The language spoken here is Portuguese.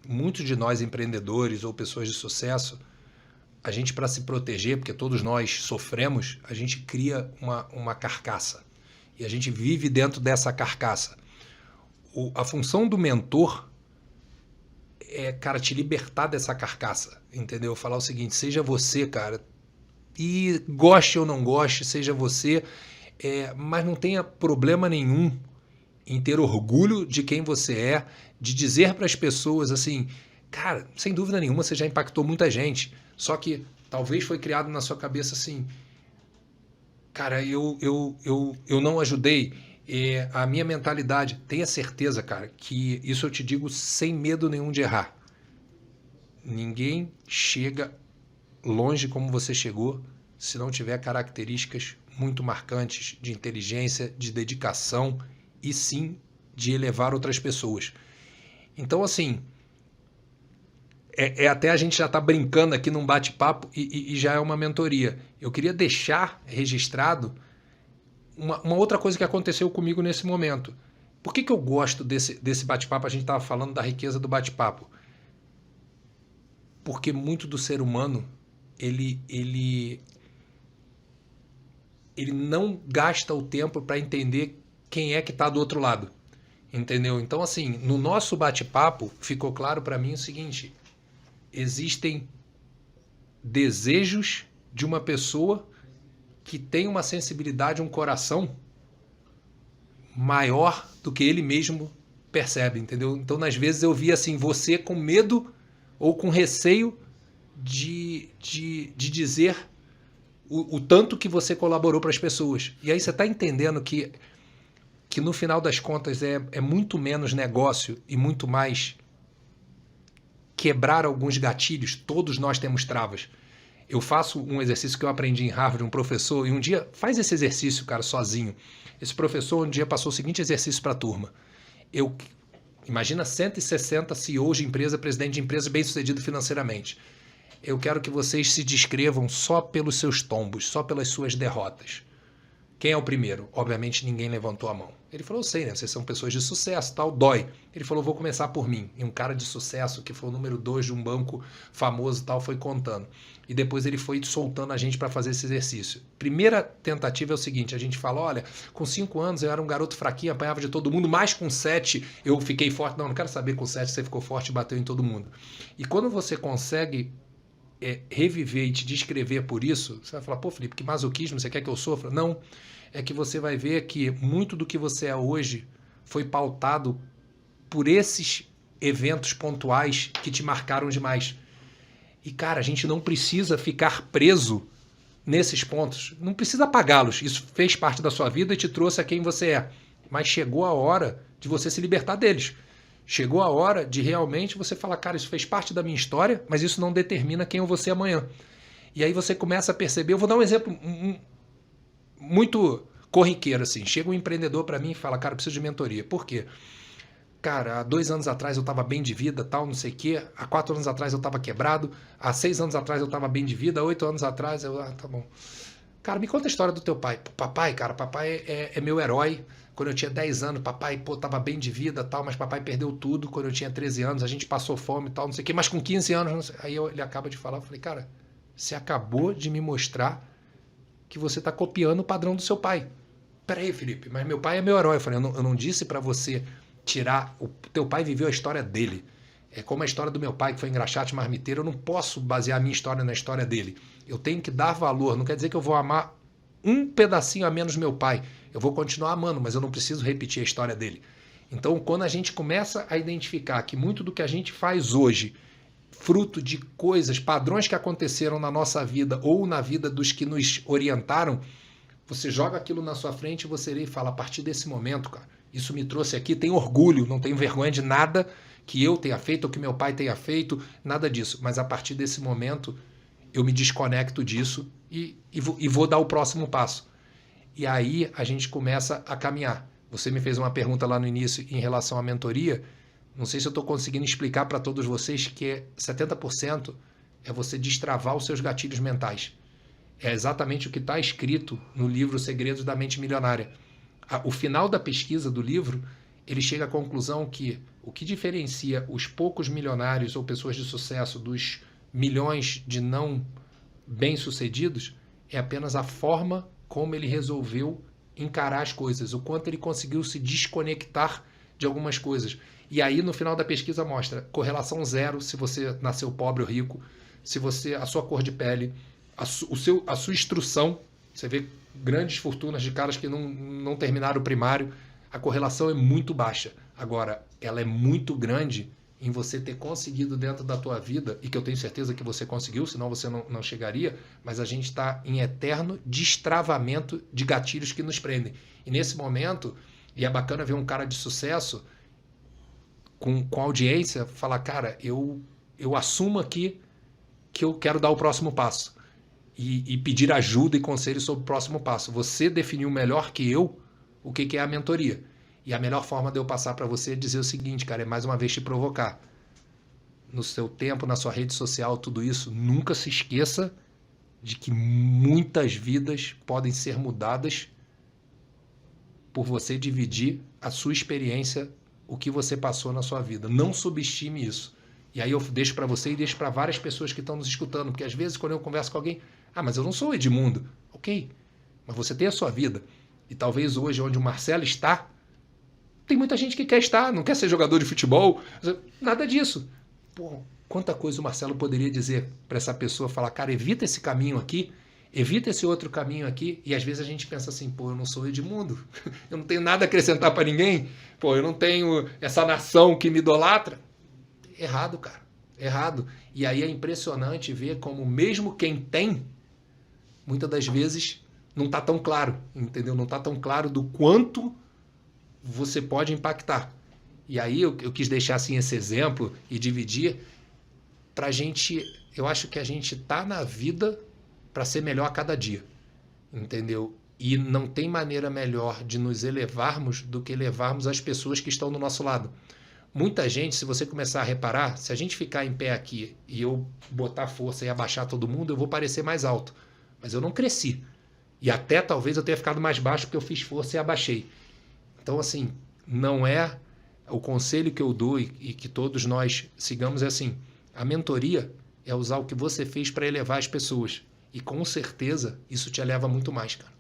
muitos de nós empreendedores ou pessoas de sucesso, a gente, para se proteger, porque todos nós sofremos, a gente cria uma carcaça. E a gente vive dentro dessa carcaça. A função do mentor é, cara, te libertar dessa carcaça, entendeu? Falar o seguinte, seja você, cara, e goste ou não goste, seja você, mas não tenha problema nenhum em ter orgulho de quem você é, de dizer para as pessoas assim, cara, sem dúvida nenhuma você já impactou muita gente, só que talvez foi criado na sua cabeça assim, cara, eu não ajudei, a minha mentalidade, tenha certeza, cara, que isso eu te digo sem medo nenhum de errar. Ninguém chega longe como você chegou se não tiver características muito marcantes de inteligência, de dedicação e sim de elevar outras pessoas. Então, assim, até a gente já está brincando aqui num bate-papo e já é uma mentoria. Eu queria deixar registrado uma outra coisa que aconteceu comigo nesse momento. Por que eu gosto desse bate-papo? A gente estava falando da riqueza do bate-papo. Porque muito do ser humano, ele não gasta o tempo para entender quem é que está do outro lado. Entendeu? Então, assim, no nosso bate-papo, ficou claro para mim o seguinte, existem desejos de uma pessoa que tem uma sensibilidade, um coração maior do que ele mesmo percebe, entendeu? Então, às vezes eu via assim, você com medo ou com receio de dizer o tanto que você colaborou para as pessoas. E aí você está entendendo que no final das contas é muito menos negócio e muito mais quebrar alguns gatilhos. Todos nós temos travas. Eu faço um exercício que eu aprendi em Harvard, um professor, e um dia, faz esse exercício, cara, sozinho. Esse professor um dia passou o seguinte exercício para a turma. Imagina 160 CEOs de empresa, presidente de empresa bem-sucedido financeiramente. Eu quero que vocês se descrevam só pelos seus tombos, só pelas suas derrotas. Quem é o primeiro? Obviamente ninguém levantou a mão. Ele falou, eu sei, né? Vocês são pessoas de sucesso, tal, dói. Ele falou, vou começar por mim. E um cara de sucesso, que foi o número 2 de um banco famoso, tal, foi contando. E depois ele foi soltando a gente para fazer esse exercício. Primeira tentativa é o seguinte, a gente fala, olha, com 5 anos eu era um garoto fraquinho, apanhava de todo mundo, mas com 7 eu fiquei forte. Não quero saber com 7 você ficou forte e bateu em todo mundo. E quando você consegue reviver e te descrever por isso, você vai falar, pô, Felipe, que masoquismo, você quer que eu sofra? Não, é que você vai ver que muito do que você é hoje foi pautado por esses eventos pontuais que te marcaram demais. E, cara, a gente não precisa ficar preso nesses pontos, não precisa apagá-los, isso fez parte da sua vida e te trouxe a quem você é, mas chegou a hora de você se libertar deles. Chegou a hora de realmente você falar, cara, isso fez parte da minha história, mas isso não determina quem eu vou ser amanhã. E aí você começa a perceber, eu vou dar um exemplo muito corriqueiro, assim. Chega um empreendedor para mim e fala, cara, eu preciso de mentoria. Por quê? Cara, há 2 anos atrás eu estava bem de vida, tal, não sei o quê. Há 4 anos atrás eu estava quebrado. Há 6 anos atrás eu estava bem de vida. Há 8 anos atrás tá bom. Cara, me conta a história do teu pai. Papai, cara, papai é meu herói. Quando eu tinha 10 anos, papai, tava bem de vida, tal, mas papai perdeu tudo quando eu tinha 13 anos, a gente passou fome e tal, não sei o quê, mas com 15 anos, não sei. Aí ele acaba de falar, eu falei, cara, você acabou de me mostrar que você tá copiando o padrão do seu pai. Peraí, Felipe, mas meu pai é meu herói. Eu falei, eu não disse para você tirar, o teu pai viveu a história dele. É como a história do meu pai, que foi engraxate marmiteiro, eu não posso basear a minha história na história dele. Eu tenho que dar valor, não quer dizer que eu vou amar um pedacinho a menos meu pai. Eu vou continuar amando, mas eu não preciso repetir a história dele. Então, quando a gente começa a identificar que muito do que a gente faz hoje, fruto de coisas, padrões que aconteceram na nossa vida ou na vida dos que nos orientaram, você joga aquilo na sua frente e você fala, a partir desse momento, cara, isso me trouxe aqui, tenho orgulho, não tenho vergonha de nada que eu tenha feito ou que meu pai tenha feito, nada disso. Mas a partir desse momento, eu me desconecto disso e vou dar o próximo passo. E aí a gente começa a caminhar. Você me fez uma pergunta lá no início em relação à mentoria. Não sei se eu estou conseguindo explicar para todos vocês que 70% é você destravar os seus gatilhos mentais. É exatamente o que está escrito no livro Segredos da Mente Milionária. O final da pesquisa do livro ele chega à conclusão que o que diferencia os poucos milionários ou pessoas de sucesso dos milhões de não bem-sucedidos é apenas a forma como ele resolveu encarar as coisas, o quanto ele conseguiu se desconectar de algumas coisas. E aí, no final da pesquisa, mostra correlação zero se você nasceu pobre ou rico, se você, a sua cor de pele, a sua instrução. Você vê grandes fortunas de caras que não terminaram o primário. A correlação é muito baixa. Agora, ela é muito grande em você ter conseguido dentro da tua vida, e que eu tenho certeza que você conseguiu, senão você não chegaria, mas a gente está em eterno destravamento de gatilhos que nos prendem. E nesse momento, e é bacana ver um cara de sucesso com audiência falar, cara, eu assumo aqui que eu quero dar o próximo passo e pedir ajuda e conselho sobre o próximo passo. Você definiu melhor que eu o que é a mentoria. E a melhor forma de eu passar para você é dizer o seguinte, cara, é mais uma vez te provocar. No seu tempo, na sua rede social, tudo isso, nunca se esqueça de que muitas vidas podem ser mudadas por você dividir a sua experiência, o que você passou na sua vida. Não subestime isso. E aí eu deixo para você e deixo para várias pessoas que estão nos escutando, porque às vezes quando eu converso com alguém, mas eu não sou o Edmundo. Ok, mas você tem a sua vida. E talvez hoje, onde o Marcelo está, tem muita gente que quer estar, não quer ser jogador de futebol, nada disso. Pô, quanta coisa o Marcelo poderia dizer para essa pessoa, falar, cara, evita esse caminho aqui, evita esse outro caminho aqui, e às vezes a gente pensa assim, pô, eu não sou Edmundo, eu não tenho nada a acrescentar para ninguém, pô, eu não tenho essa nação que me idolatra. Errado, cara, errado. E aí é impressionante ver como mesmo quem tem, muitas das vezes não está tão claro, entendeu? Não está tão claro do quanto você pode impactar. E aí eu quis deixar assim esse exemplo e dividir para a gente. Eu acho que a gente está na vida para ser melhor a cada dia, entendeu? E não tem maneira melhor de nos elevarmos do que elevarmos as pessoas que estão do nosso lado. Muita gente, se você começar a reparar, se a gente ficar em pé aqui e eu botar força e abaixar todo mundo, eu vou parecer mais alto. Mas eu não cresci. E até talvez eu tenha ficado mais baixo porque eu fiz força e abaixei. Então, assim, não é o conselho que eu dou e que todos nós sigamos é assim, a mentoria é usar o que você fez para elevar as pessoas. E com certeza isso te eleva muito mais, cara.